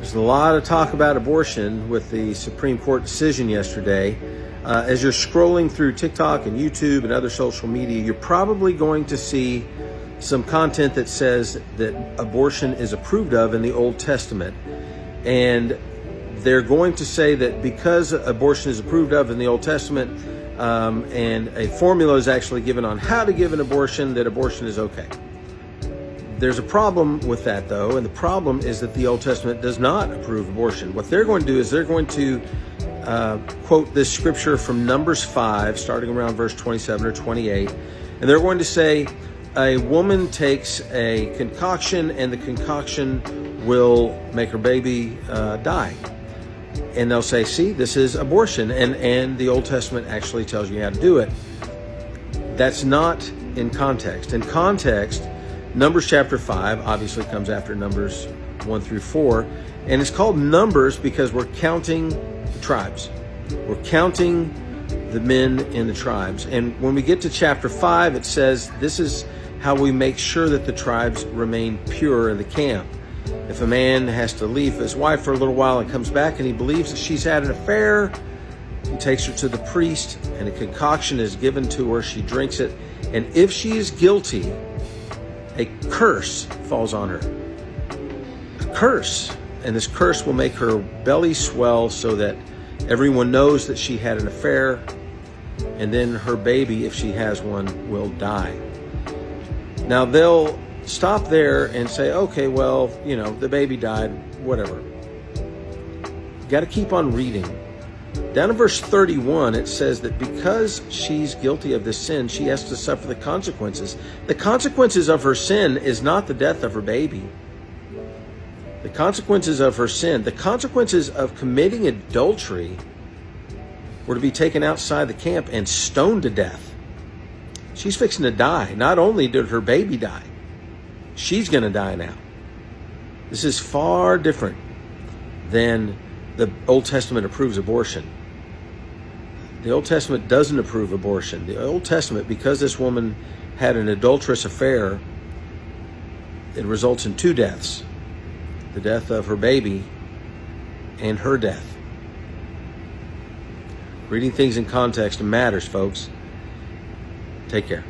There's a lot of talk about abortion with the Supreme Court decision yesterday. As you're scrolling through TikTok and YouTube and other social media, you're probably going to see some content that says that abortion is approved of in the Old Testament. And they're going to say that because abortion is approved of in the Old Testament, and a formula is actually given on how to give an abortion, that abortion is okay. There's a problem with that, though, and the problem is that the Old Testament does not approve abortion. What they're going to do is they're going to quote this scripture from Numbers 5, starting around verse 27 or 28, and they're going to say a woman takes a concoction and the concoction will make her baby die. And they'll say, see, this is abortion, and the Old Testament actually tells you how to do it. That's not in context. In context, Numbers chapter 5 obviously comes after Numbers 1 through 4, and it's called Numbers because we're counting the tribes. We're counting the men in the tribes. And when we get to chapter 5, it says this is how we make sure that the tribes remain pure in the camp. If a man has to leave his wife for a little while and comes back and he believes that she's had an affair, he takes her to the priest and a concoction is given to her. She drinks it. And if she is guilty, a curse falls on her. A curse. And this curse will make her belly swell so that everyone knows that she had an affair. And then her baby, if she has one, will die. Now they'll stop there and say, okay, well, the baby died, whatever. Got to keep on reading. Down in verse 31, it says that because she's guilty of this sin, she has to suffer the consequences. The consequences of her sin is not the death of her baby. The consequences of her sin, the consequences of committing adultery were to be taken outside the camp and stoned to death. She's fixing to die. Not only did her baby die, she's going to die now. This is far different than the Old Testament approves abortion. The Old Testament doesn't approve abortion. The Old Testament, because this woman had an adulterous affair, it results in two deaths. The death of her baby and her death. Reading things in context matters, folks. Take care.